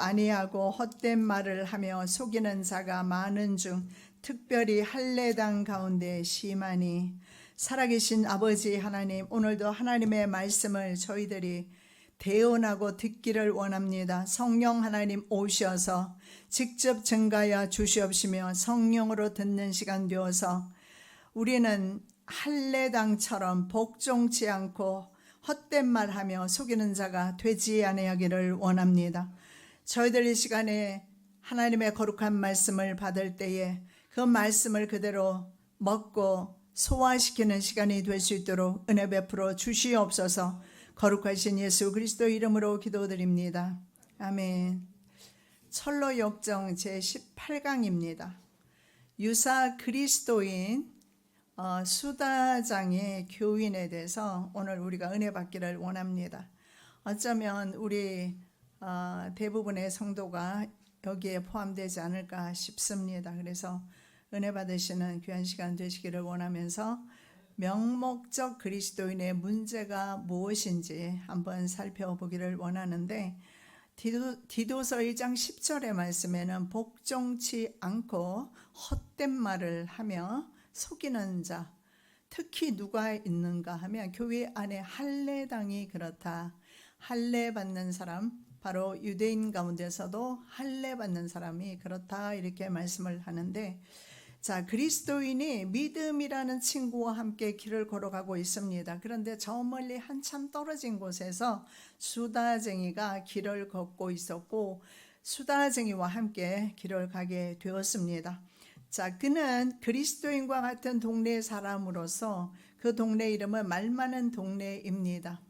아니하고 헛된 말을 하며 속이는 자가 많은 중 특별히 할례당 가운데 심하니. 살아계신 아버지 하나님, 오늘도 하나님의 말씀을 저희들이 대언하고 듣기를 원합니다. 성령 하나님 오셔서 직접 증가하여 주시옵시며 성령으로 듣는 시간 되어서 우리는 할례당처럼 복종치 않고 헛된 말하며 속이는 자가 되지 아니하기를 원합니다. 저희들 이 시간에 하나님의 거룩한 말씀을 받을 때에 그 말씀을 그대로 먹고 소화시키는 시간이 될 수 있도록 은혜 베풀어 주시옵소서. 거룩하신 예수 그리스도 이름으로 기도드립니다. 아멘. 철로 역정 제18강입니다. 유사 그리스도인 수다장의 교인에 대해서 오늘 우리가 은혜 받기를 원합니다. 어쩌면 우리 대부분의 성도가 여기에 포함되지 않을까 싶습니다. 그래서 은혜 받으시는 귀한 시간 되시기를 원하면서 명목적 그리스도인의 문제가 무엇인지 한번 살펴보기를 원하는데, 디도서 1장 10절의 말씀에는 복종치 않고 헛된 말을 하며 속이는 자, 특히 누가 있는가 하면 교회 안에 할례당이 그렇다. 할례 받는 사람, 바로 유대인 가운데서도 할례 받는 사람이 그렇다, 이렇게 말씀을 하는데, 자, 그리스도인이 믿음이라는 친구와 함께 길을 걸어가고 있습니다. 그런데 저 멀리 한참 떨어진 곳에서 수다쟁이가 길을 걷고 있었고 수다쟁이와 함께 길을 가게 되었습니다. 자, 그는 그리스도인과 같은 동네 사람으로서 그 동네 이름은 말 많은 동네입니다.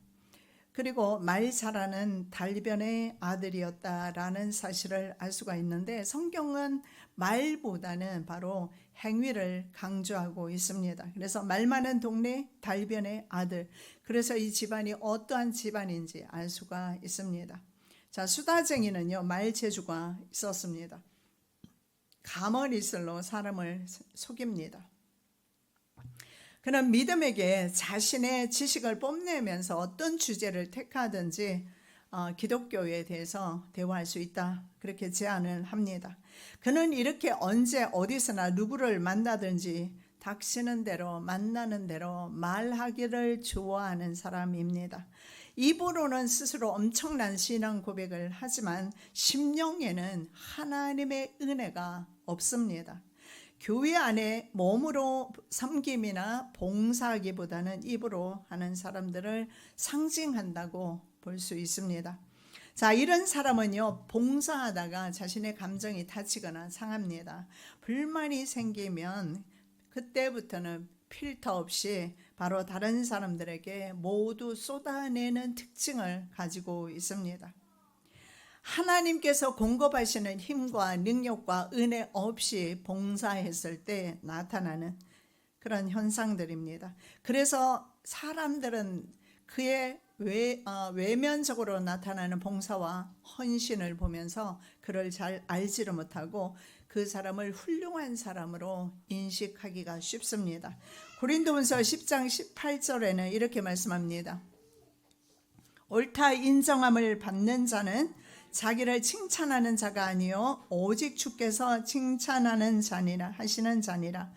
그리고 말 잘하는 달변의 아들이었다라는 사실을 알 수가 있는데, 성경은 말보다는 바로 행위를 강조하고 있습니다. 그래서 말 많은 동네 달변의 아들, 그래서 이 집안이 어떠한 집안인지 알 수가 있습니다. 자, 수다쟁이는요, 말 재주가 있었습니다. 가머리슬로 사람을 속입니다. 그는 믿음에게 자신의 지식을 뽐내면서 어떤 주제를 택하든지 기독교에 대해서 대화할 수 있다, 그렇게 제안을 합니다. 그는 이렇게 언제 어디서나 누구를 만나든지 닥치는 대로 만나는 대로 말하기를 좋아하는 사람입니다. 입으로는 스스로 엄청난 신앙 고백을 하지만 심령에는 하나님의 은혜가 없습니다. 교회 안에 몸으로 섬김이나 봉사하기보다는 입으로 하는 사람들을 상징한다고 볼 수 있습니다. 자, 이런 사람은요, 봉사하다가 자신의 감정이 다치거나 상합니다. 불만이 생기면 그때부터는 필터 없이 바로 다른 사람들에게 모두 쏟아내는 특징을 가지고 있습니다. 하나님께서 공급하시는 힘과 능력과 은혜 없이 봉사했을 때 나타나는 그런 현상들입니다. 그래서 사람들은 그의 외면적으로 나타나는 봉사와 헌신을 보면서 그를 잘 알지를 못하고 그 사람을 훌륭한 사람으로 인식하기가 쉽습니다. 고린도전서 10장 18절에는 이렇게 말씀합니다. 옳다 인정함을 받는 자는 자기를 칭찬하는 자가 아니요 오직 주께서 칭찬하는 자니라, 하시는 자니라.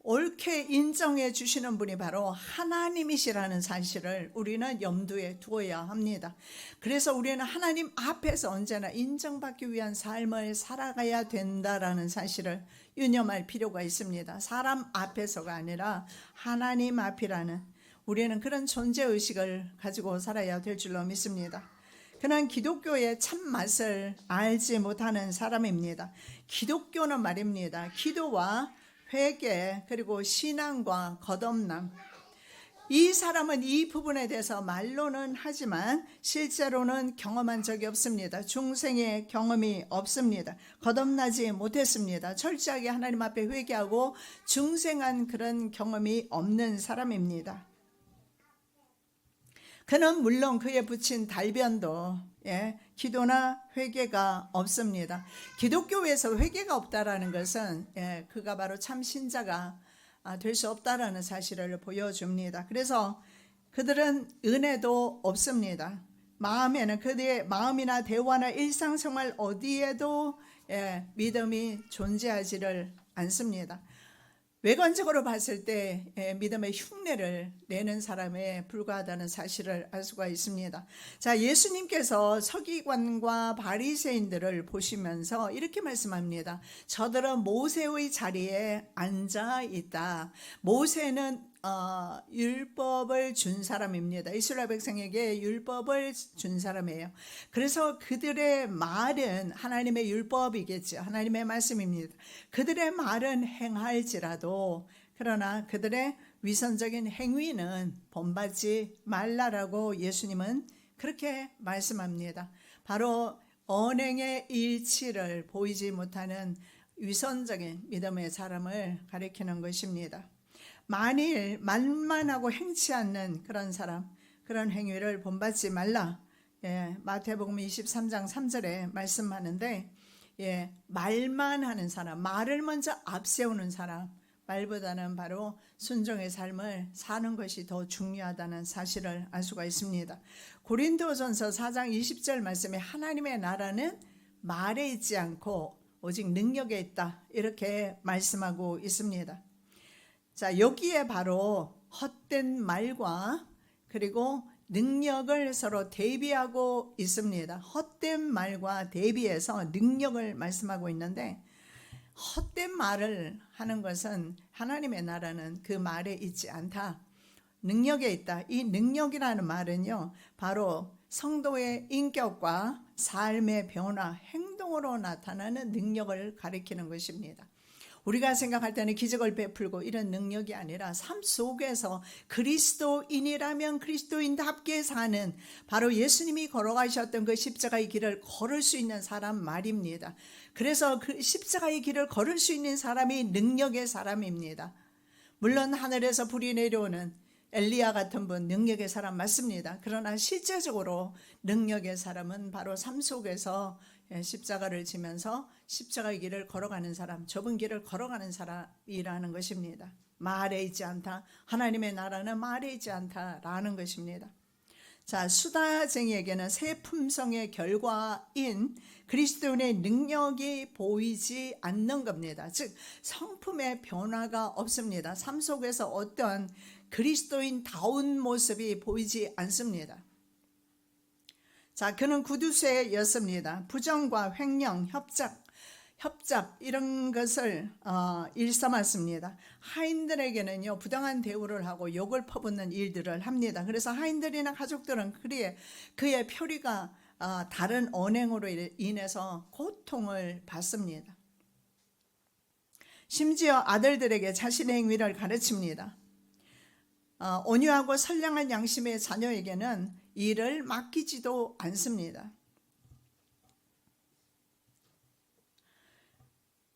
옳게 인정해 주시는 분이 바로 하나님이시라는 사실을 우리는 염두에 두어야 합니다. 그래서 우리는 하나님 앞에서 언제나 인정받기 위한 삶을 살아가야 된다라는 사실을 유념할 필요가 있습니다. 사람 앞에서가 아니라 하나님 앞이라는, 우리는 그런 존재의식을 가지고 살아야 될 줄로 믿습니다. 그는 기독교의 참맛을 알지 못하는 사람입니다. 기독교는 말입니다, 기도와 회개 그리고 신앙과 거듭남, 이 사람은 이 부분에 대해서 말로는 하지만 실제로는 경험한 적이 없습니다. 중생의 경험이 없습니다. 거듭나지 못했습니다. 철저하게 하나님 앞에 회개하고 중생한 그런 경험이 없는 사람입니다. 그는 물론 그에 붙인 달변도 기도나 회개가 없습니다. 기독교에서 회개가 없다라는 것은 그가 바로 참 신자가 될 수 없다라는 사실을 보여줍니다. 그래서 그들은 은혜도 없습니다. 마음에는 그들의 마음이나 대화나 일상생활 어디에도 믿음이 존재하지를 않습니다. 외관적으로 봤을 때 믿음의 흉내를 내는 사람에 불과하다는 사실을 알 수가 있습니다. 자, 예수님께서 서기관과 바리새인들을 보시면서 이렇게 말씀합니다. 저들은 모세의 자리에 앉아 있다. 모세는 율법을 준 사람입니다. 이스라엘 백성에게 율법을 준 사람이에요. 그래서 그들의 말은 하나님의 율법이겠죠. 하나님의 말씀입니다. 그들의 말은 행할지라도 그러나 그들의 위선적인 행위는 본받지 말라라고 예수님은 그렇게 말씀합니다. 바로 언행의 일치를 보이지 못하는 위선적인 믿음의 사람을 가리키는 것입니다. 만일 말만 하고 행치 않는 그런 사람, 그런 행위를 본받지 말라. 마태복음 23장 3절에 말씀하는데 말만 하는 사람, 말을 먼저 앞세우는 사람, 말보다는 바로 순종의 삶을 사는 것이 더 중요하다는 사실을 알 수가 있습니다. 고린도전서 4장 20절 말씀에 하나님의 나라는 말에 있지 않고 오직 능력에 있다, 이렇게 말씀하고 있습니다. 자, 여기에 바로 헛된 말과 그리고 능력을 서로 대비하고 있습니다. 헛된 말과 대비해서 능력을 말씀하고 있는데, 헛된 말을 하는 것은 하나님의 나라는 그 말에 있지 않다, 능력에 있다. 이 능력이라는 말은요, 바로 성도의 인격과 삶의 변화, 행동으로 나타나는 능력을 가리키는 것입니다. 우리가 생각할 때는 기적을 베풀고 이런 능력이 아니라 삶 속에서 그리스도인이라면 그리스도인답게 사는, 바로 예수님이 걸어가셨던 그 십자가의 길을 걸을 수 있는 사람 말입니다. 그래서 그 십자가의 길을 걸을 수 있는 사람이 능력의 사람입니다. 물론 하늘에서 불이 내려오는 엘리야 같은 분 능력의 사람 맞습니다. 그러나 실제적으로 능력의 사람은 바로 삶 속에서 십자가를 지면서 십자가의 길을 걸어가는 사람, 좁은 길을 걸어가는 사람이라는 것입니다. 말에 있지 않다, 하나님의 나라는 말에 있지 않다라는 것입니다. 자, 수다쟁이에게는 새 품성의 결과인 그리스도인의 능력이 보이지 않는 겁니다. 즉 성품의 변화가 없습니다. 삶 속에서 어떤 그리스도인다운 모습이 보이지 않습니다. 자, 그는 구두쇠였습니다. 부정과 횡령, 협잡 이런 것을 일삼았습니다. 하인들에게는요, 부당한 대우를 하고 욕을 퍼붓는 일들을 합니다. 그래서 하인들이나 가족들은 그의 표리가 다른 언행으로 인해서 고통을 받습니다. 심지어 아들들에게 자신의 행위를 가르칩니다. 온유하고 선량한 양심의 자녀에게는 일을 맡기지도 않습니다.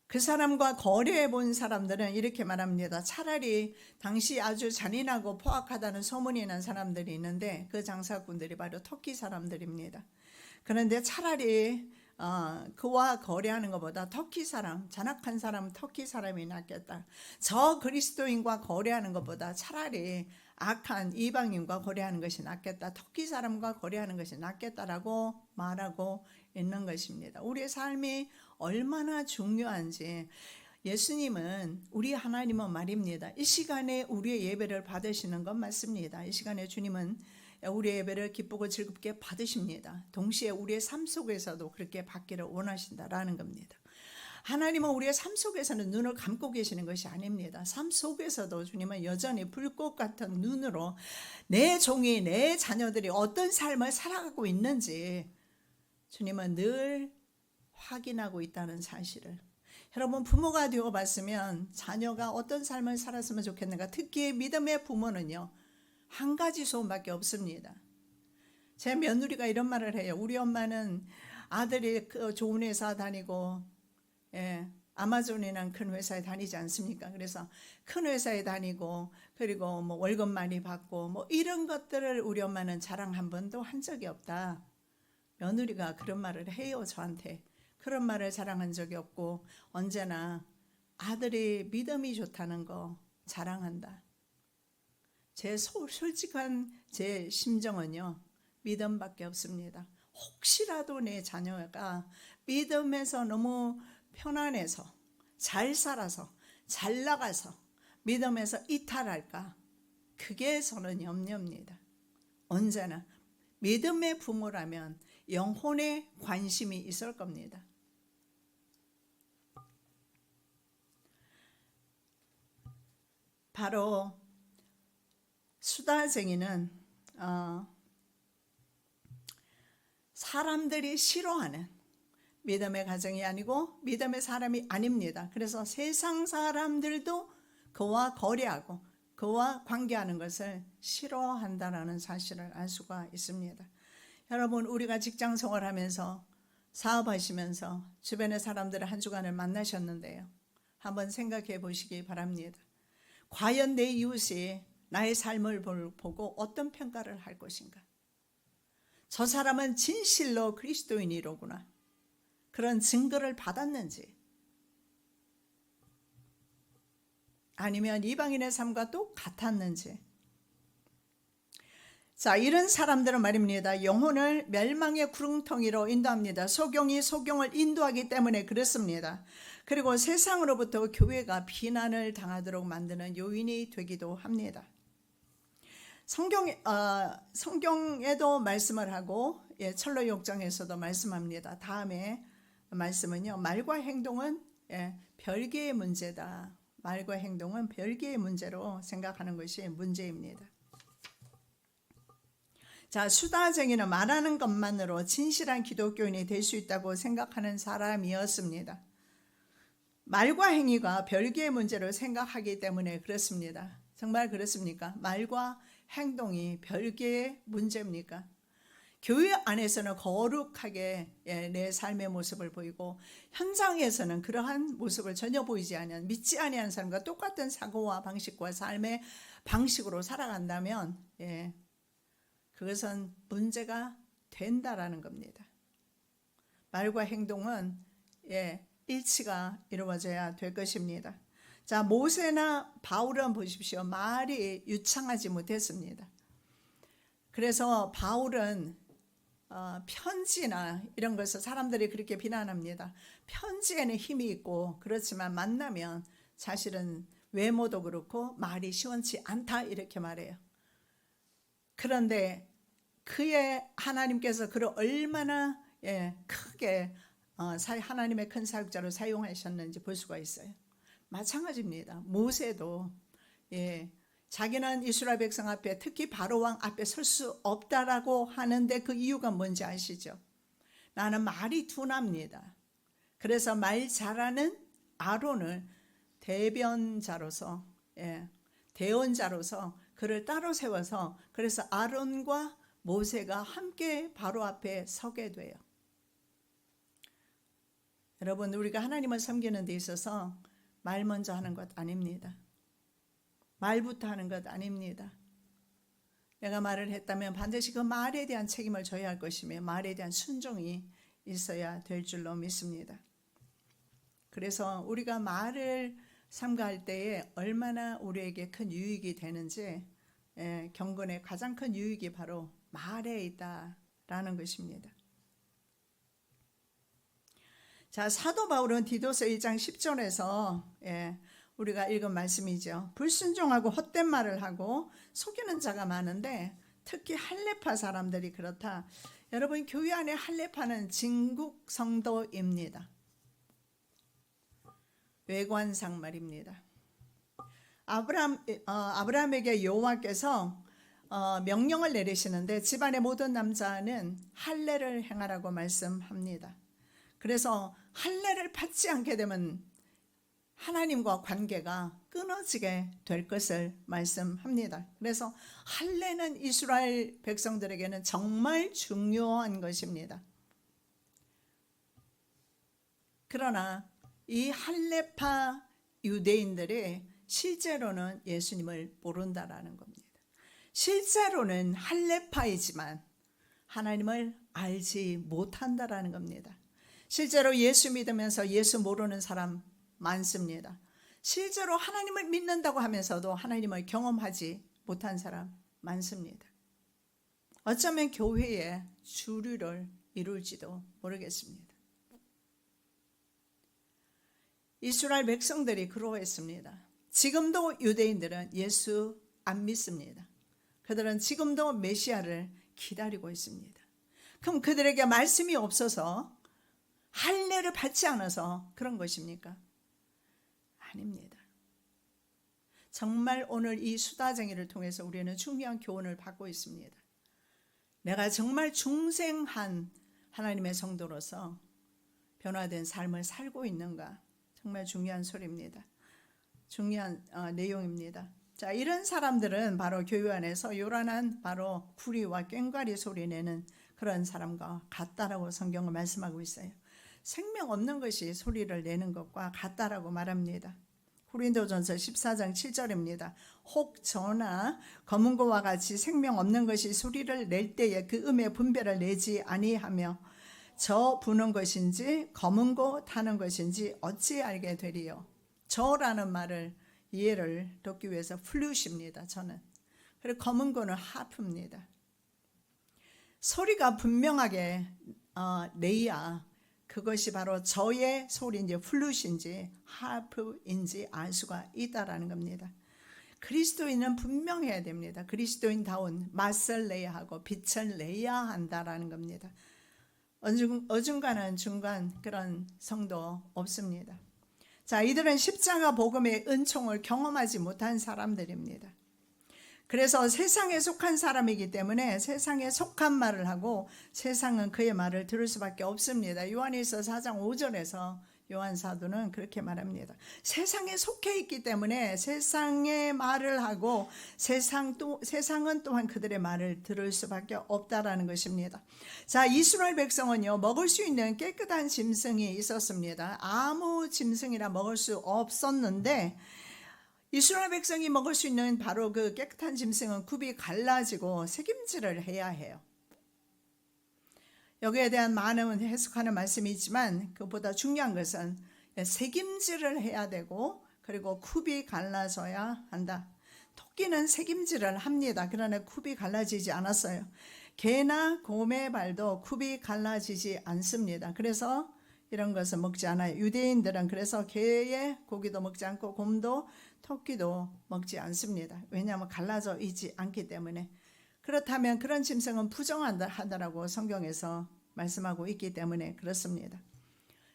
그 사람과 거래해 본 사람들은 이렇게 말합니다. 차라리 당시 아주 잔인하고 포악하다는 소문이 난 사람들이 있는데 그 장사꾼들이 바로 터키 사람들입니다. 그런데 차라리 그와 거래하는 것보다 터키 사람, 잔악한 사람 터키 사람이 낫겠다. 저 그리스도인과 거래하는 것보다 차라리 악한 이방인과 거래하는 것이 낫겠다. 터키 사람과 거래하는 것이 낫겠다라고 말하고 있는 것입니다. 우리의 삶이 얼마나 중요한지, 예수님은, 우리 하나님은 말입니다. 이 시간에 우리의 예배를 받으시는 건 맞습니다. 이 시간에 주님은 우리의 예배를 기쁘고 즐겁게 받으십니다. 동시에 우리의 삶 속에서도 그렇게 받기를 원하신다라는 겁니다. 하나님은 우리의 삶 속에서는 눈을 감고 계시는 것이 아닙니다. 삶 속에서도 주님은 여전히 불꽃 같은 눈으로 내 종이, 내 자녀들이 어떤 삶을 살아가고 있는지 주님은 늘 확인하고 있다는 사실을, 여러분 부모가 되어 봤으면 자녀가 어떤 삶을 살았으면 좋겠는가, 특히 믿음의 부모는요 한 가지 소원밖에 없습니다. 제 며느리가 이런 말을 해요. 우리 엄마는 아들이 좋은 회사 다니고 아마존이라는 큰 회사에 다니지 않습니까? 그래서 큰 회사에 다니고 그리고 뭐 월급 많이 받고 뭐 이런 것들을 우리 엄마는 자랑 한 번도 한 적이 없다. 며느리가 그런 말을 해요. 저한테 그런 말을 자랑한 적이 없고 언제나 아들이 믿음이 좋다는 거 자랑한다. 제 솔직한 제 심정은요, 믿음밖에 없습니다. 혹시라도 내 자녀가 믿음에서 너무 편안해서 잘 살아서 잘 나가서 믿음에서 이탈할까, 그게 저는 염려입니다. 언제나 믿음의 부모라면 영혼에 관심이 있을 겁니다. 바로 수다쟁이는 사람들이 싫어하는 믿음의 가정이 아니고 믿음의 사람이 아닙니다. 그래서 세상 사람들도 그와 거래하고 그와 관계하는 것을 싫어한다는 사실을 알 수가 있습니다. 여러분, 우리가 직장 생활하면서 사업하시면서 주변의 사람들을 한 주간을 만나셨는데요, 한번 생각해 보시기 바랍니다. 과연 내 이웃이 나의 삶을 보고 어떤 평가를 할 것인가? 저 사람은 진실로 그리스도인이로구나, 그런 증거를 받았는지, 아니면 이방인의 삶과 똑같았는지. 자, 이런 사람들은 말입니다, 영혼을 멸망의 구렁텅이로 인도합니다. 소경이 소경을 인도하기 때문에 그렇습니다. 그리고 세상으로부터 교회가 비난을 당하도록 만드는 요인이 되기도 합니다. 성경에도 말씀을 하고 철로 6장에서도 말씀합니다. 다음에 말씀은요, 말과 행동은 별개의 문제다. 말과 행동은 별개의 문제로 생각하는 것이 문제입니다. 자, 수다쟁이는 말하는 것만으로 진실한 기독교인이 될 수 있다고 생각하는 사람이었습니다. 말과 행위가 별개의 문제로 생각하기 때문에 그렇습니다. 정말 그렇습니까? 말과 행동이 별개의 문제입니까? 교회 안에서는 거룩하게 내 삶의 모습을 보이고 현장에서는 그러한 모습을 전혀 보이지 않는, 믿지 아니하는 사람과 똑같은 사고와 방식과 삶의 방식으로 살아간다면 그것은 문제가 된다라는 겁니다. 말과 행동은 일치가 이루어져야 될 것입니다. 자, 모세나 바울은 보십시오. 말이 유창하지 못했습니다. 그래서 바울은 편지나 이런 것을 사람들이 그렇게 비난합니다. 편지에는 힘이 있고 그렇지만 만나면 사실은 외모도 그렇고 말이 시원치 않다, 이렇게 말해요. 그런데 그의 하나님께서 그를 얼마나 크게 하나님의 큰 사역자로 사용하셨는지 볼 수가 있어요. 마찬가지입니다. 모세도 자기는 이스라엘 백성 앞에, 특히 바로 왕 앞에 설 수 없다라고 하는데 그 이유가 뭔지 아시죠? 나는 말이 둔합니다. 그래서 말 잘하는 아론을 대변자로서, 대언자로서 그를 따로 세워서, 그래서 아론과 모세가 함께 바로 앞에 서게 돼요. 여러분, 우리가 하나님을 섬기는 데 있어서 말 먼저 하는 것 아닙니다. 말부터 하는 것 아닙니다. 내가 말을 했다면 반드시 그 말에 대한 책임을 져야 할 것이며 말에 대한 순종이 있어야 될 줄로 믿습니다. 그래서 우리가 말을 삼가할 때에 얼마나 우리에게 큰 유익이 되는지, 경건의 가장 큰 유익이 바로 말에 있다라는 것입니다. 자, 사도 바울은 디도서 1장 10절에서 우리가 읽은 말씀이죠. 불순종하고 헛된 말을 하고 속이는 자가 많은데 특히 할례파 사람들이 그렇다. 여러분, 교회 안에 할례파는 진국 성도입니다. 외관상 말입니다. 아브라함에게 여호와께서 명령을 내리시는데 집안의 모든 남자는 할례를 행하라고 말씀합니다. 그래서 할례를 받지 않게 되면 하나님과 관계가 끊어지게 될 것을 말씀합니다. 그래서 할례는 이스라엘 백성들에게는 정말 중요한 것입니다. 그러나 이 할례파 유대인들이 실제로는 예수님을 모른다라는 겁니다. 실제로는 할례파이지만 하나님을 알지 못한다라는 겁니다. 실제로 예수 믿으면서 예수 모르는 사람 많습니다. 실제로 하나님을 믿는다고 하면서도 하나님을 경험하지 못한 사람 많습니다. 어쩌면 교회의 주류를 이룰지도 모르겠습니다. 이스라엘 백성들이 그러했습니다. 지금도 유대인들은 예수 안 믿습니다. 그들은 지금도 메시아를 기다리고 있습니다. 그럼 그들에게 말씀이 없어서 할례를 받지 않아서 그런 것입니까? 아닙니다. 정말 오늘 이 수다쟁이를 통해서 우리는 중요한 교훈을 받고 있습니다. 내가 정말 중생한 하나님의 성도로서 변화된 삶을 살고 있는가? 정말 중요한 소리입니다. 중요한 내용입니다. 자, 이런 사람들은 바로 교회 안에서 요란한 바로 구리와 꽹과리 소리 내는 그런 사람과 같다라고 성경은 말씀하고 있어요. 생명 없는 것이 소리를 내는 것과 같다라고 말합니다. 고린도전서 14장 7절입니다. 혹 저나 검은 고와 같이 생명 없는 것이 소리를 낼 때에 그 음의 분별을 내지 아니하며 저 부는 것인지 검은 고 타는 것인지 어찌 알게 되리요. 저라는 말을 이해를 돕기 위해서 플룻입니다. 저는. 그리고 검은 고는 하프입니다. 소리가 분명하게 내야 그것이 바로 저의 소리인지 플룻인지 하프인지 알 수가 있다라는 겁니다. 그리스도인은 분명해야 됩니다. 그리스도인다운 맛을 내야 하고 빛을 내야 한다라는 겁니다. 어중간한 중간 그런 성도 없습니다. 자, 이들은 십자가 복음의 은총을 경험하지 못한 사람들입니다. 그래서 세상에 속한 사람이기 때문에 세상에 속한 말을 하고 세상은 그의 말을 들을 수밖에 없습니다. 요한일서 4장 5절에서 요한 사도는 그렇게 말합니다. 세상에 속해 있기 때문에 세상의 말을 하고 세상은 또한 그들의 말을 들을 수밖에 없다라는 것입니다. 자, 이스라엘 백성은요, 먹을 수 있는 깨끗한 짐승이 있었습니다. 아무 짐승이라 먹을 수 없었는데 이스라엘 백성이 먹을 수 있는 바로 그 깨끗한 짐승은 굽이 갈라지고 색임질을 해야 해요. 여기에 대한 많은 해석하는 말씀이 있지만 그보다 중요한 것은 색임질을 해야 되고 그리고 굽이 갈라져야 한다. 토끼는 색임질을 합니다. 그러나 굽이 갈라지지 않았어요. 개나 곰의 발도 굽이 갈라지지 않습니다. 그래서 이런 것을 먹지 않아요. 유대인들은 그래서 개의 고기도 먹지 않고 곰도 토끼도 먹지 않습니다. 왜냐하면 갈라져 있지 않기 때문에. 그렇다면 그런 짐승은 부정하다라고 성경에서 말씀하고 있기 때문에 그렇습니다.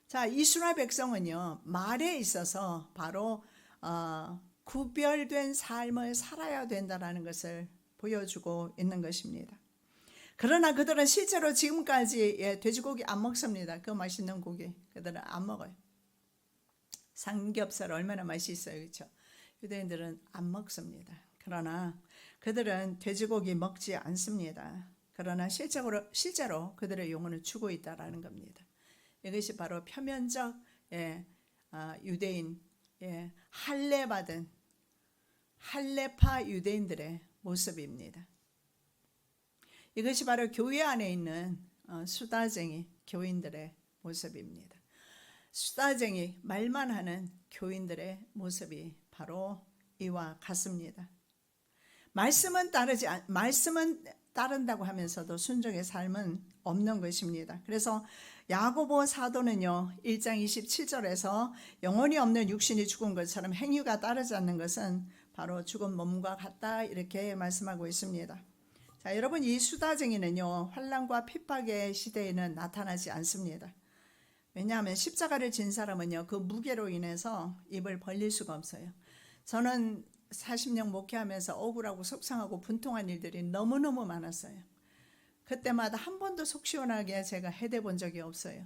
자, 이스라엘 백성은요, 말에 있어서 바로 구별된 삶을 살아야 된다라는 것을 보여주고 있는 것입니다. 그러나 그들은 실제로 지금까지 돼지고기 안 먹습니다. 그 맛있는 고기 그들은 안 먹어요. 삼겹살 얼마나 맛있어요, 그렇죠? 유대인들은 안 먹습니다. 그러나 그들은 돼지고기 먹지 않습니다. 그러나 실제로 그들의 영혼을 주고 있다라는 겁니다. 이것이 바로 표면적 유대인 할례받은 할례파 유대인들의 모습입니다. 이것이 바로 교회 안에 있는 수다쟁이 교인들의 모습입니다. 수다쟁이 말만 하는 교인들의 모습이 바로 이와 같습니다. 말씀은 따른다고 하면서도 순종의 삶은 없는 것입니다. 그래서 야고보 사도는요 1장 27절에서 영혼이 없는 육신이 죽은 것처럼 행위가 따르지 않는 것은 바로 죽은 몸과 같다 이렇게 말씀하고 있습니다. 자, 여러분, 이 수다쟁이는요 환난과 핍박의 시대에는 나타나지 않습니다. 왜냐하면 십자가를 진 사람은요 그 무게로 인해서 입을 벌릴 수가 없어요. 저는 40년 목회하면서 억울하고 속상하고 분통한 일들이 너무너무 많았어요. 그때마다 한 번도 속 시원하게 제가 해대본 적이 없어요.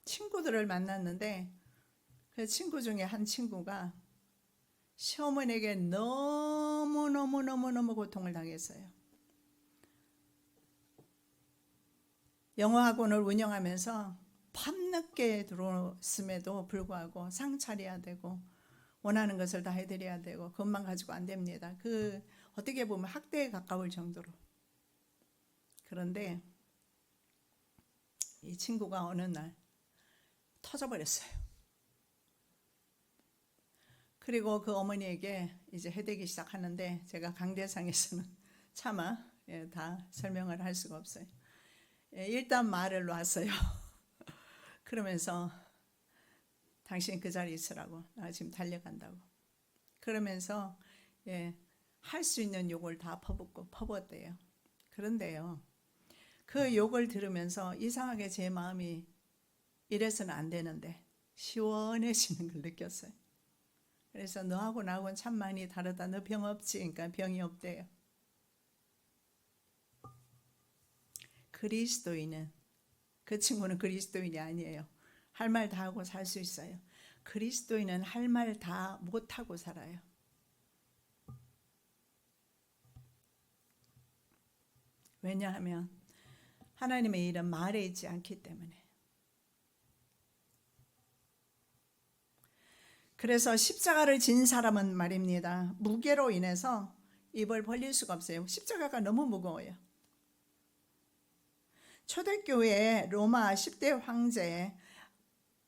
친구들을 만났는데 그 친구 중에 한 친구가 시어머니에게 너무 고통을 당했어요. 영어학원을 운영하면서 밤늦게 들어왔음에도 불구하고 상 차려야 되고 원하는 것을 다 해드려야 되고 그것만 가지고 안 됩니다. 어떻게 보면 학대에 가까울 정도로. 그런데 이 친구가 어느 날 터져버렸어요. 그리고 그 어머니에게 이제 해대기 시작하는데 제가 강대상에서는 차마 다 설명을 할 수가 없어요. 일단 말을 놨어요. 그러면서 당신 그 자리에 있으라고, 나 지금 달려간다고. 그러면서 할 수 있는 욕을 다 퍼붓대요. 그런데요, 그 욕을 들으면서 이상하게 제 마음이 이래서는 안 되는데 시원해지는 걸 느꼈어요. 그래서 너하고 나하고는 참 많이 다르다. 너 병 없지? 그러니까 병이 없대요. 그리스도인은, 그 친구는 그리스도인이 아니에요. 할 말 다 하고 살 수 있어요. 그리스도인은 할 말 다 못하고 살아요. 왜냐하면 하나님의 일은 말에 있지 않기 때문에. 그래서 십자가를 진 사람은 말입니다, 무게로 인해서 입을 벌릴 수가 없어요. 십자가가 너무 무거워요. 초대교회에 로마 10대 황제의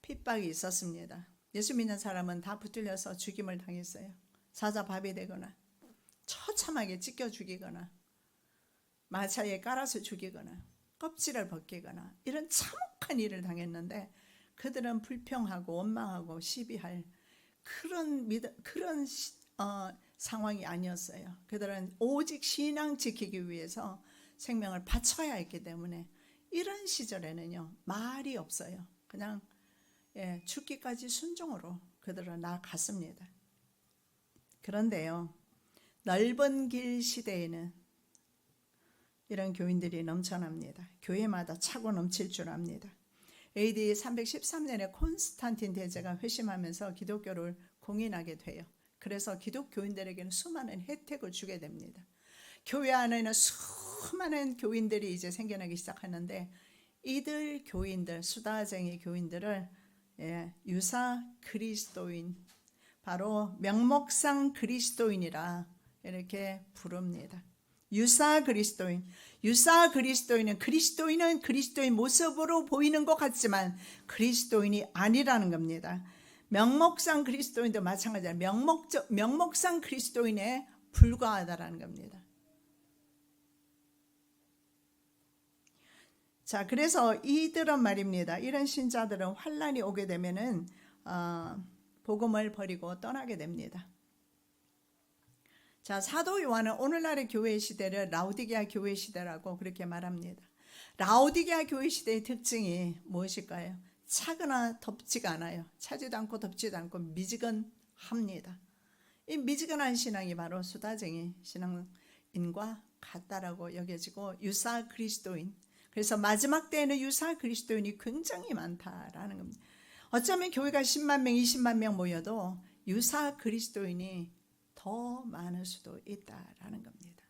핍박이 있었습니다. 예수 믿는 사람은 다 붙들려서 죽임을 당했어요. 사자밥이 되거나 처참하게 찢겨 죽이거나 마차에 깔아서 죽이거나 껍질을 벗기거나 이런 참혹한 일을 당했는데, 그들은 불평하고 원망하고 시비할 그런 상황이 아니었어요. 그들은 오직 신앙 지키기 위해서 생명을 바쳐야 했기 때문에 이런 시절에는요, 말이 없어요. 그냥 죽기까지 순종으로 그들은 나아갔습니다. 그런데요, 넓은 길 시대에는 이런 교인들이 넘쳐납니다. 교회마다 차고 넘칠 줄 압니다. AD 313년에 콘스탄틴 대제가 회심하면서 기독교를 공인하게 돼요. 그래서 기독교인들에게는 수많은 혜택을 주게 됩니다. 교회 안에는 수많은 교인들이 이제 생겨나기 시작하는데, 이들 교인들, 수다쟁이 교인들을 유사 그리스도인, 바로 명목상 그리스도인이라 이렇게 부릅니다. 유사 그리스도인. 유사 그리스도인은 그리스도인 모습으로 보이는 것 같지만 그리스도인이 아니라는 겁니다. 명목상 그리스도인도 마찬가지예요. 명목상 그리스도인에 불과하다라는 겁니다. 자, 그래서 이들은 말입니다, 이런 신자들은 환란이 오게 되면은 복음을 버리고 떠나게 됩니다. 자, 사도 요한은 오늘날의 교회 시대를 라오디게아 교회 시대라고 그렇게 말합니다. 라오디게아 교회 시대의 특징이 무엇일까요? 차거나 덥지가 않아요. 차지도 않고 덥지도 않고 미지근합니다. 이 미지근한 신앙이 바로 수다쟁이 신앙인과 같다라고 여겨지고, 유사 그리스도인, 그래서 마지막 때에는 유사 그리스도인이 굉장히 많다라는 겁니다. 어쩌면 교회가 10만 명, 20만 명 모여도 유사 그리스도인이 더 많을 수도 있다라는 겁니다.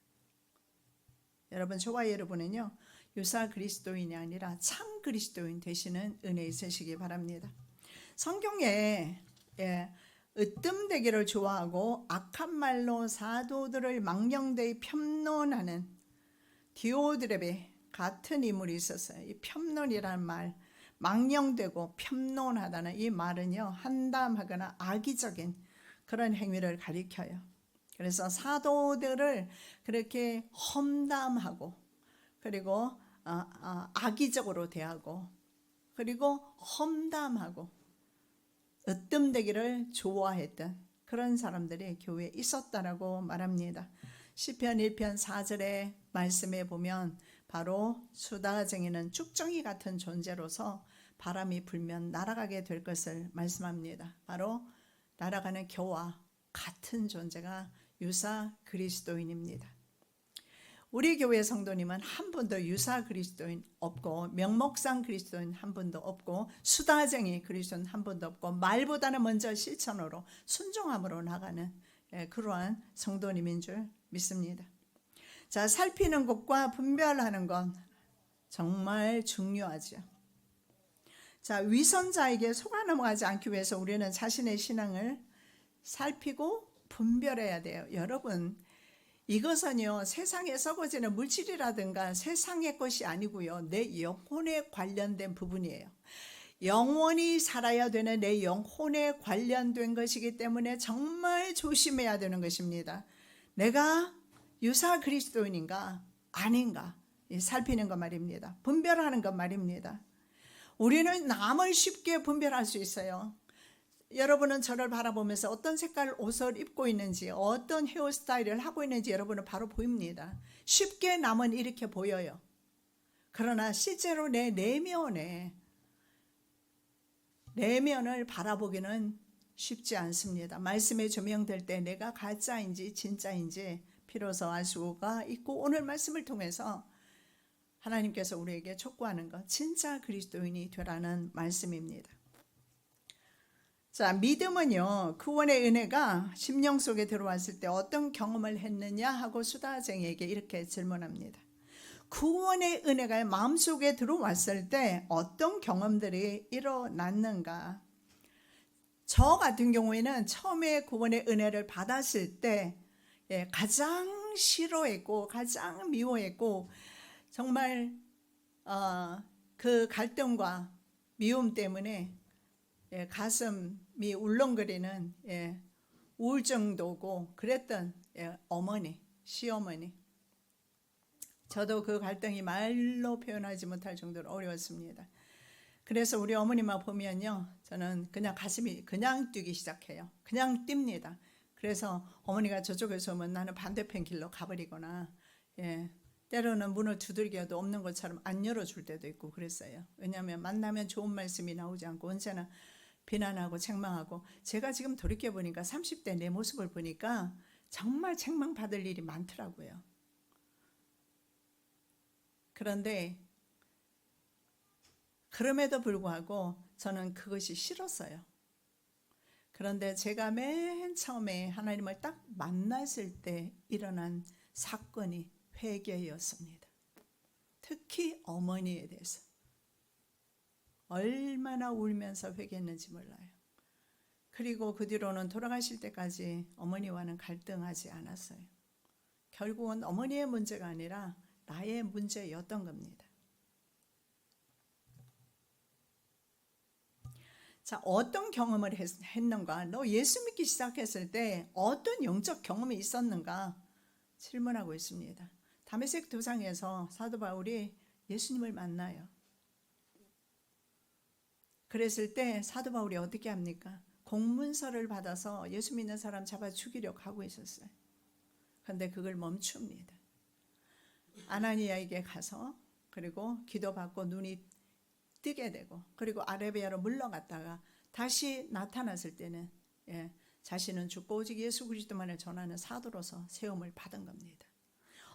여러분, 저와 여러분은요, 유사 그리스도인이 아니라 참 그리스도인 되시는 은혜 있으시기 바랍니다. 성경에 으뜸되기를 좋아하고 악한 말로 사도들을 망령되이 편론하는 디오드레베 같은 인물이 있었어요. 이 편론이라는 말, 망령되고 편론하다는 이 말은요, 한담하거나 악의적인 그런 행위를 가리켜요. 그래서 사도들을 그렇게 험담하고, 그리고 악의적으로 대하고, 그리고 험담하고 으뜸되기를 좋아했던 그런 사람들이 교회에 있었다라고 말합니다. 시편 1편 4절의 말씀에 보면 바로 수다쟁이는 쭉정이 같은 존재로서 바람이 불면 날아가게 될 것을 말씀합니다. 바로 날아가는 겨와 같은 존재가 유사 그리스도인입니다. 우리 교회 성도님은 한 분도 유사 그리스도인 없고, 명목상 그리스도인 한 분도 없고, 수다쟁이 그리스도인 한 분도 없고, 말보다는 먼저 실천으로 순종함으로 나가는 그러한 성도님인 줄 믿습니다. 자, 살피는 것과 분별하는 건 정말 중요하죠. 자, 위선자에게 속아 넘어가지 않기 위해서 우리는 자신의 신앙을 살피고 분별해야 돼요. 여러분, 이것은요, 세상에 썩어지는 물질이라든가 세상의 것이 아니고요, 내 영혼에 관련된 부분이에요. 영원히 살아야 되는 내 영혼에 관련된 것이기 때문에 정말 조심해야 되는 것입니다. 내가 유사 그리스도인인가 아닌가 살피는 것 말입니다. 분별하는 것 말입니다. 우리는 남을 쉽게 분별할 수 있어요. 여러분은 저를 바라보면서 어떤 색깔 옷을 입고 있는지, 어떤 헤어스타일을 하고 있는지 여러분은 바로 보입니다. 쉽게 남은 이렇게 보여요. 그러나 실제로 내 내면을 바라보기는 쉽지 않습니다. 말씀에 조명될 때 내가 가짜인지 진짜인지 비로소 알 수가 있고, 오늘 말씀을 통해서 하나님께서 우리에게 촉구하는 것, 진짜 그리스도인이 되라는 말씀입니다. 자, 믿음은요, 구원의 은혜가 심령 속에 들어왔을 때 어떤 경험을 했느냐 하고 수다쟁이에게 이렇게 질문합니다. 구원의 은혜가 마음속에 들어왔을 때 어떤 경험들이 일어났는가? 저 같은 경우에는 처음에 구원의 은혜를 받았을 때 가장 싫어했고 가장 미워했고, 정말 그 갈등과 미움 때문에 가슴이 울렁거리는 우울증도 오고 그랬던 어머니, 시어머니. 저도 그 갈등이 말로 표현하지 못할 정도로 어려웠습니다. 그래서 우리 어머니만 보면요, 저는 그냥 가슴이 그냥 뛰기 시작해요. 그냥 뜁니다. 그래서 어머니가 저쪽에서 오면 나는 반대편 길로 가버리거나, 때로는 문을 두들겨도 없는 것처럼 안 열어줄 때도 있고 그랬어요. 왜냐하면 만나면 좋은 말씀이 나오지 않고 언제나 비난하고 책망하고, 제가 지금 돌이켜보니까 30대 내 모습을 보니까 정말 책망받을 일이 많더라고요. 그런데 그럼에도 불구하고 저는 그것이 싫었어요. 그런데 제가 맨 처음에 하나님을 딱 만났을 때 일어난 사건이 회개였습니다. 특히 어머니에 대해서 얼마나 울면서 회개했는지 몰라요. 그리고 그 뒤로는 돌아가실 때까지 어머니와는 갈등하지 않았어요. 결국은 어머니의 문제가 아니라 나의 문제였던 겁니다. 자, 어떤 경험을 했는가? 너 예수 믿기 시작했을 때 어떤 영적 경험이 있었는가? 질문하고 있습니다. 다메섹 도상에서 사도 바울이 예수님을 만나요. 그랬을 때 사도 바울이 어떻게 합니까? 공문서를 받아서 예수 믿는 사람 잡아 죽이려고 하고 있었어요. 그런데 그걸 멈춥니다. 아나니아에게 가서 그리고 기도받고 눈이 뜨게 되고, 그리고 아라비아로 물러갔다가 다시 나타났을 때는 자신은 죽고 오직 예수 그리스도만을 전하는 사도로서 세움을 받은 겁니다.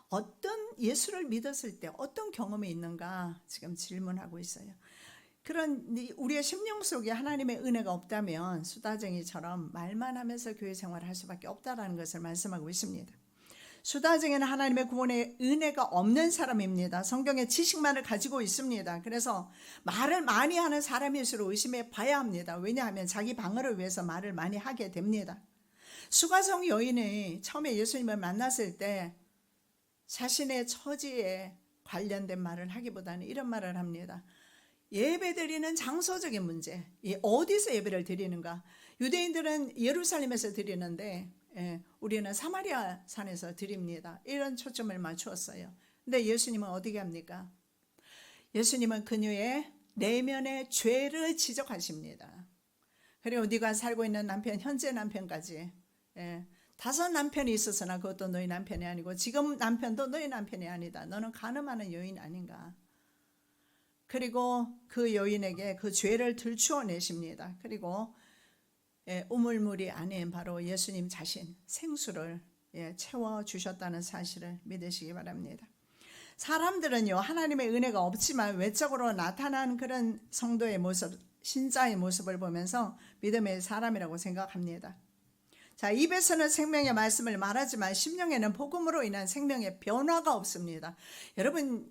어떤 예수를 믿었을 때 어떤 경험이 있는가 지금 질문하고 있어요. 그런 우리의 심령 속에 하나님의 은혜가 없다면 수다쟁이처럼 말만 하면서 교회 생활을 할 수밖에 없다라는 것을 말씀하고 있습니다. 수다쟁이는 하나님의 구원의 은혜가 없는 사람입니다. 성경의 지식만을 가지고 있습니다. 그래서 말을 많이 하는 사람일수록 의심해 봐야 합니다. 왜냐하면 자기 방어를 위해서 말을 많이 하게 됩니다. 수가성 여인이 처음에 예수님을 만났을 때 자신의 처지에 관련된 말을 하기보다는 이런 말을 합니다. 예배 드리는 장소적인 문제, 어디서 예배를 드리는가? 유대인들은 예루살렘에서 드리는데 우리는 사마리아 산에서 드립니다. 이런 초점을 맞추었어요. 근데 예수님은 어떻게 합니까? 예수님은 그녀의 내면의 죄를 지적하십니다. 그리고 네가 살고 있는 남편, 현재 남편까지 5 남편이 있었으나 그것도 너희 남편이 아니고 지금 남편도 너희 남편이 아니다. 너는 간음하는 여인 아닌가? 그리고 그 여인에게 그 죄를 들추어 내십니다. 그리고 우물물이 아닌 바로 예수님 자신 생수를 채워주셨다는 사실을 믿으시기 바랍니다. 사람들은요, 하나님의 은혜가 없지만 외적으로 나타난 그런 성도의 모습, 신자의 모습을 보면서 믿음의 사람이라고 생각합니다. 자, 입에서는 생명의 말씀을 말하지만 심령에는 복음으로 인한 생명의 변화가 없습니다. 여러분,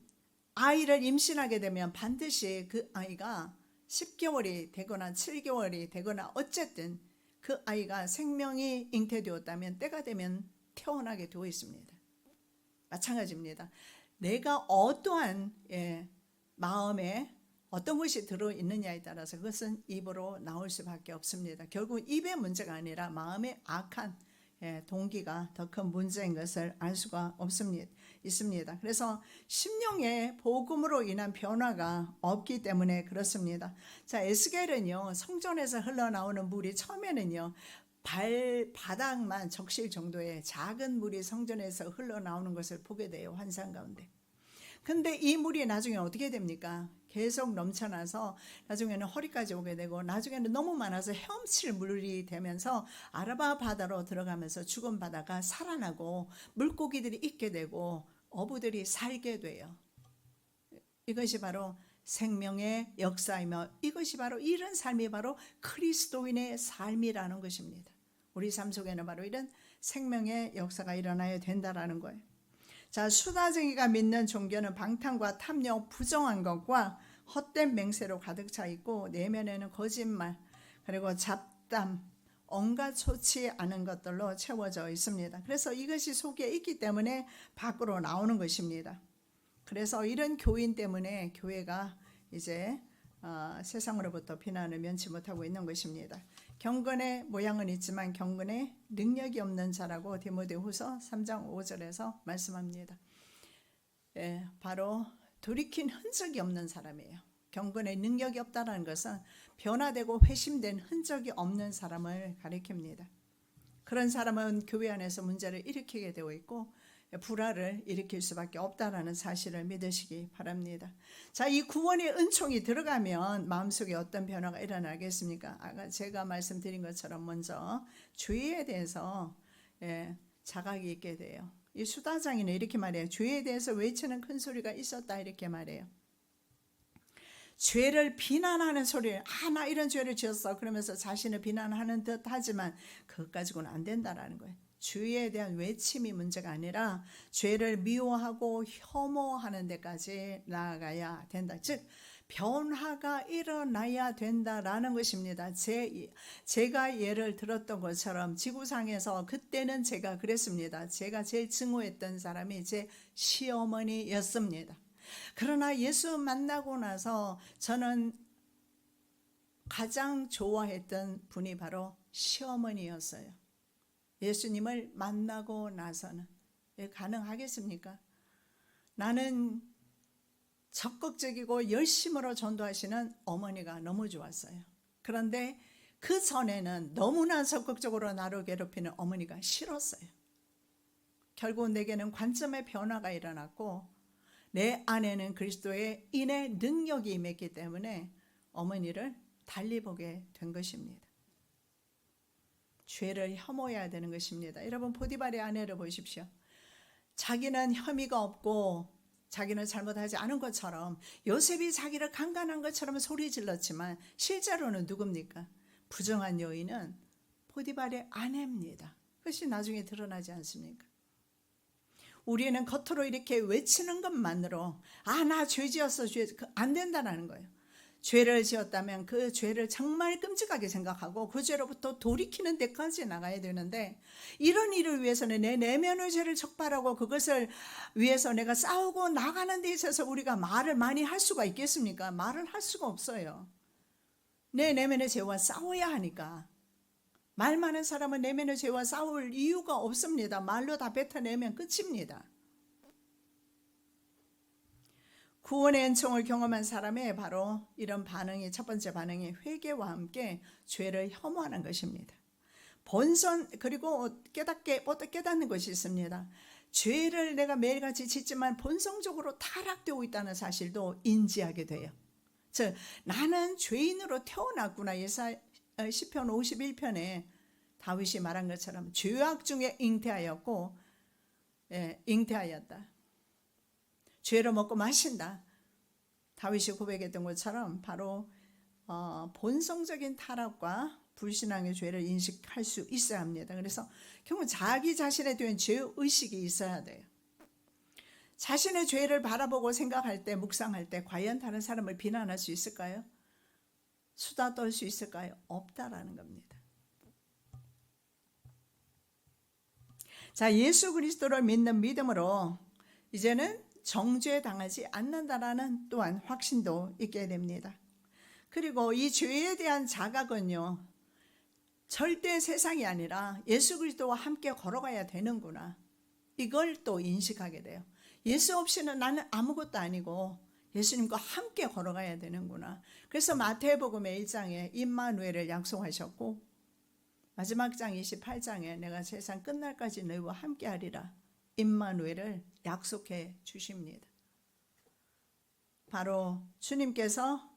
아이를 임신하게 되면 반드시 그 아이가 10개월이 되거나 7개월이 되거나 어쨌든 그 아이가 생명이 잉태되었다면 때가 되면 태어나게 되어 있습니다. 마찬가지입니다. 내가 어떠한 마음에 어떤 것이 들어있느냐에 따라서 그것은 입으로 나올 수밖에 없습니다. 결국 입의 문제가 아니라 마음의 악한 동기가 더 큰 문제인 것을 알 수가 있습니다. 그래서 심령의 복음으로 인한 변화가 없기 때문에 그렇습니다. 자, 에스겔은요, 성전에서 흘러나오는 물이 처음에는요, 발바닥만 적실 정도의 작은 물이 성전에서 흘러나오는 것을 보게 돼요, 환상 가운데. 근데 이 물이 나중에 어떻게 됩니까? 계속 넘쳐나서 나중에는 허리까지 오게 되고, 나중에는 너무 많아서 헤엄칠 물이 되면서 아라바 바다로 들어가면서 죽은 바다가 살아나고 물고기들이 있게 되고 어부들이 살게 돼요. 이것이 바로 생명의 역사이며, 이것이 바로 이런 삶이 바로 그리스도인의 삶이라는 것입니다. 우리 삶 속에는 바로 이런 생명의 역사가 일어나야 된다라는 거예요. 자, 수다쟁이가 믿는 종교는 방탕과 탐욕, 부정한 것과 헛된 맹세로 가득 차 있고, 내면에는 거짓말, 그리고 잡담, 온갖 좋지 않은 것들로 채워져 있습니다. 그래서 이것이 속에 있기 때문에 밖으로 나오는 것입니다. 그래서 이런 교인 때문에 교회가 이제 세상으로부터 비난을 면치 못하고 있는 것입니다. 경건의 모양은 있지만 경건의 능력이 없는 자라고 디모데후서 3장 5절에서 말씀합니다. 바로 돌이킨 흔적이 없는 사람이에요. 경건의 능력이 없다는 것은 변화되고 회심된 흔적이 없는 사람을 가리킵니다. 그런 사람은 교회 안에서 문제를 일으키게 되어 있고 불화를 일으킬 수밖에 없다는 사실을 믿으시기 바랍니다. 자, 이 구원의 은총이 들어가면 마음속에 어떤 변화가 일어나겠습니까? 아까 제가 말씀드린 것처럼 먼저 죄에 대해서 자각이 있게 돼요. 이 수다장이는 이렇게 말해요. 죄에 대해서 외치는 큰 소리가 있었다, 이렇게 말해요. 죄를 비난하는 소리, 나 이런 죄를 지었어, 그러면서 자신을 비난하는 듯 하지만 그것 가지고는 안 된다라는 거예요. 죄에 대한 외침이 문제가 아니라 죄를 미워하고 혐오하는 데까지 나아가야 된다. 즉 변화가 일어나야 된다라는 것입니다. 제가 예를 들었던 것처럼 지구상에서 그때는 제가 그랬습니다. 제가 제일 증오했던 사람이 제 시어머니였습니다. 그러나 예수 만나고 나서 저는 가장 좋아했던 분이 바로 시어머니였어요. 예수님을 만나고 나서는 가능하겠습니까? 나는 적극적이고 열심으로 전도하시는 어머니가 너무 좋았어요. 그런데 그 전에는 너무나 적극적으로 나를 괴롭히는 어머니가 싫었어요. 결국 내게는 관점의 변화가 일어났고 내 안에는 그리스도의 인의 능력이 임했기 때문에 어머니를 달리 보게 된 것입니다. 죄를 혐오해야 되는 것입니다. 여러분, 보디발의 아내를 보십시오. 자기는 혐의가 없고 자기는 잘못하지 않은 것처럼, 요셉이 자기를 강간한 것처럼 소리 질렀지만 실제로는 누굽니까? 부정한 여인은 보디발의 아내입니다. 그것이 나중에 드러나지 않습니까? 우리는 겉으로 이렇게 외치는 것만으로 나 죄 지었어, 안 된다는 거예요. 죄를 지었다면 그 죄를 정말 끔찍하게 생각하고 그 죄로부터 돌이키는 데까지 나가야 되는데, 이런 일을 위해서는 내 내면의 죄를 적발하고 그것을 위해서 내가 싸우고 나가는 데 있어서 우리가 말을 많이 할 수가 있겠습니까? 말을 할 수가 없어요. 내 내면의 죄와 싸워야 하니까. 말 많은 사람은 내면의 죄와 싸울 이유가 없습니다. 말로 다 뱉어내면 끝입니다. 구원의 은총을 경험한 사람의 바로 이런 반응이, 첫 번째 반응이 회개와 함께 죄를 혐오하는 것입니다. 본선, 그리고 깨닫는 것이 있습니다. 죄를 내가 매일같이 짓지만 본성적으로 타락되고 있다는 사실도 인지하게 돼요. 즉 나는 죄인으로 태어났구나. 시편 51편에 다윗이 말한 것처럼 죄악 중에 잉태하였고 잉태하였다. 죄를 먹고 마신다. 다윗이 고백했던 것처럼 바로 본성적인 타락과 불신앙의 죄를 인식할 수 있어야 합니다. 그래서 결국 자기 자신에 대한 죄의식이 있어야 돼요. 자신의 죄를 바라보고 생각할 때, 묵상할 때 과연 다른 사람을 비난할 수 있을까요? 수다 떨 수 있을까요? 없다라는 겁니다. 자, 예수 그리스도를 믿는 믿음으로 이제는 정죄 당하지 않는다라는 또한 확신도 있게 됩니다. 그리고 이 죄에 대한 자각은요, 절대 세상이 아니라 예수 그리스도와 함께 걸어가야 되는구나. 이걸 또 인식하게 돼요. 예수 없이는 나는 아무것도 아니고 예수님과 함께 걸어가야 되는구나. 그래서 마태복음의 1장에 임마누엘을 약속하셨고 마지막 장 28장에 내가 세상 끝날까지 너희와 함께 하리라. 임마누엘을 약속해 주십니다. 바로 주님께서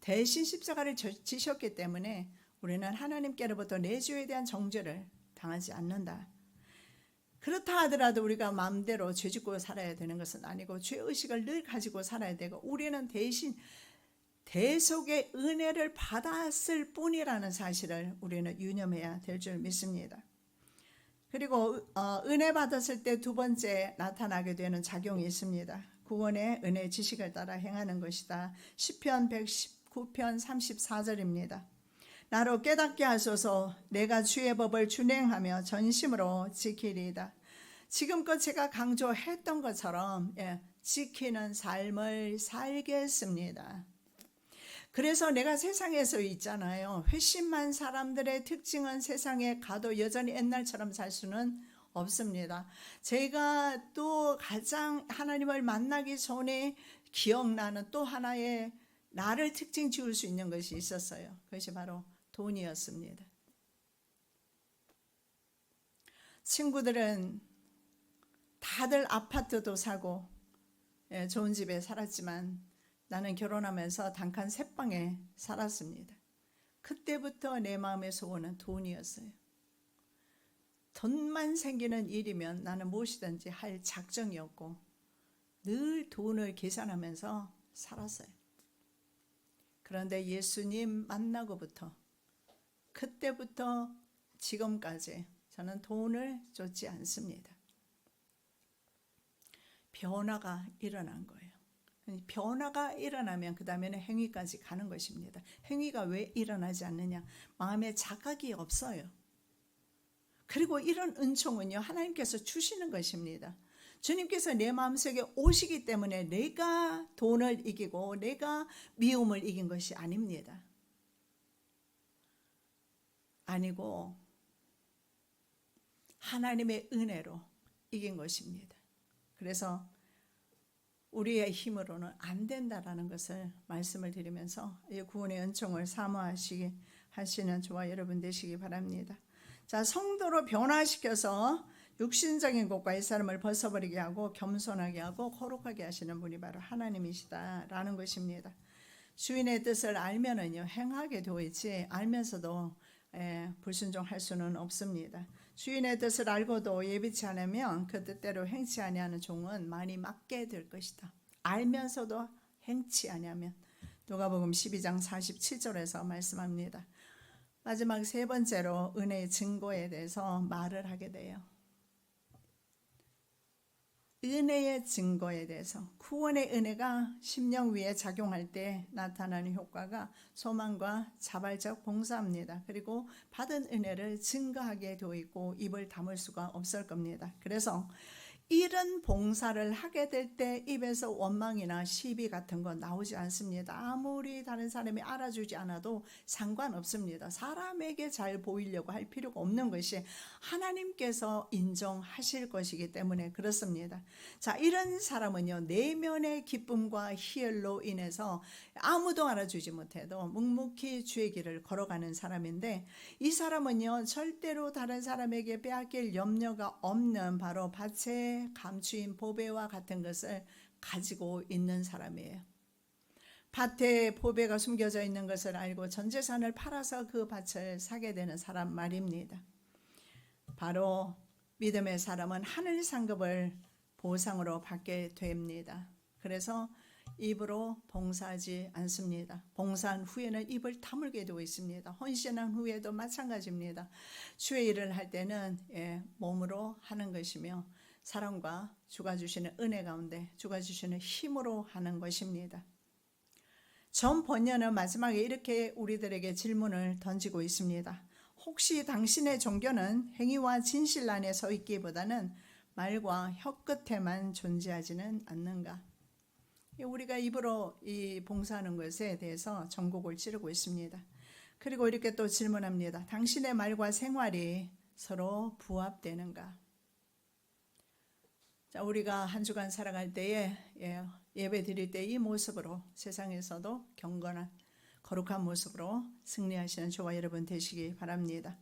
대신 십자가를 지셨기 때문에 우리는 하나님께로부터 내주에 대한 정죄를 당하지 않는다. 그렇다 하더라도 우리가 마음대로 죄짓고 살아야 되는 것은 아니고 죄의식을 늘 가지고 살아야 되고 우리는 대신 대속의 은혜를 받았을 뿐이라는 사실을 우리는 유념해야 될 줄 믿습니다. 그리고 은혜 받았을 때 두 번째 나타나게 되는 작용이 있습니다. 구원의 은혜 지식을 따라 행하는 것이다. 시편 119편 34절입니다. 나로 깨닫게 하소서. 내가 주의 법을 준행하며 전심으로 지키리이다. 지금껏 제가 강조했던 것처럼 지키는 삶을 살겠습니다. 그래서 내가 세상에서 있잖아요. 회심한 사람들의 특징은 세상에 가도 여전히 옛날처럼 살 수는 없습니다. 제가 또 가장 하나님을 만나기 전에 기억나는 또 하나의 나를 특징 지을 수 있는 것이 있었어요. 그것이 바로 돈이었습니다. 친구들은 다들 아파트도 사고 좋은 집에 살았지만 나는 결혼하면서 단칸 셋방에 살았습니다. 그때부터 내 마음의 소원은 돈이었어요. 돈만 생기는 일이면 나는 무엇이든지 할 작정이었고 늘 돈을 계산하면서 살았어요. 그런데 예수님 만나고부터 그때부터 지금까지 저는 돈을 쫓지 않습니다. 변화가 일어난 거예요. 변화가 일어나면 그 다음에는 행위까지 가는 것입니다. 행위가 왜 일어나지 않느냐? 마음에 자각이 없어요. 그리고 이런 은총은요, 하나님께서 주시는 것입니다. 주님께서 내 마음속에 오시기 때문에 내가 돈을 이기고 내가 미움을 이긴 것이 아닙니다. 아니고 하나님의 은혜로 이긴 것입니다. 그래서 우리의 힘으로는 안 된다라는 것을 말씀을 드리면서 이 구원의 은총을 사모하시는 저와 여러분 되시기 바랍니다. 자, 성도로 변화시켜서 육신적인 것과 이 사람을 벗어버리게 하고 겸손하게 하고 거룩하게 하시는 분이 바로 하나님이시다라는 것입니다. 주인의 뜻을 알면은요 행하게 되어 있지 알면서도 불순종할 수는 없습니다. 주인의 뜻을 알고도 예비치 않으면 그 뜻대로 행치 아니하는 종은 많이 맞게 될 것이다. 알면서도 행치 아니하면 누가복음 12장 47절에서 말씀합니다. 마지막 세 번째로 은혜의 증거에 대해서 말을 하게 돼요. 은혜의 증거에 대해서 구원의 은혜가 심령 위에 작용할 때 나타나는 효과가 소망과 자발적 봉사입니다. 그리고 받은 은혜를 증거하게 되어 있고 입을 다물 수가 없을 겁니다. 그래서 이런 봉사를 하게 될 때 입에서 원망이나 시비 같은 건 나오지 않습니다. 아무리 다른 사람이 알아주지 않아도 상관없습니다. 사람에게 잘 보이려고 할 필요가 없는 것이 하나님께서 인정하실 것이기 때문에 그렇습니다. 자, 이런 사람은요 내면의 기쁨과 희열로 인해서 아무도 알아주지 못해도 묵묵히 주의 길을 걸어가는 사람인데 이 사람은요 절대로 다른 사람에게 빼앗길 염려가 없는 바로 밭에 감추인 보배와 같은 것을 가지고 있는 사람이에요. 밭에 보배가 숨겨져 있는 것을 알고 전 재산을 팔아서 그 밭을 사게 되는 사람 말입니다. 바로 믿음의 사람은 하늘 상급을 보상으로 받게 됩니다. 그래서 입으로 봉사하지 않습니다. 봉사한 후에는 입을 다물게 되어 있습니다. 헌신한 후에도 마찬가지입니다. 주의 일을 할 때는 몸으로 하는 것이며 사랑과 주가 주시는 은혜 가운데 주가 주시는 힘으로 하는 것입니다. 전 번역은 마지막에 이렇게 우리들에게 질문을 던지고 있습니다. 혹시 당신의 종교는 행위와 진실 안에 서 있기보다는 말과 혀 끝에만 존재하지는 않는가? 우리가 입으로 이 봉사하는 것에 대해서 전곡을 찌르고 있습니다. 그리고 이렇게 또 질문합니다. 당신의 말과 생활이 서로 부합되는가? 자, 우리가 한 주간 살아갈 때에 예배 드릴 때 이 모습으로 세상에서도 경건한 거룩한 모습으로 승리하시는 저와 여러분 되시기 바랍니다.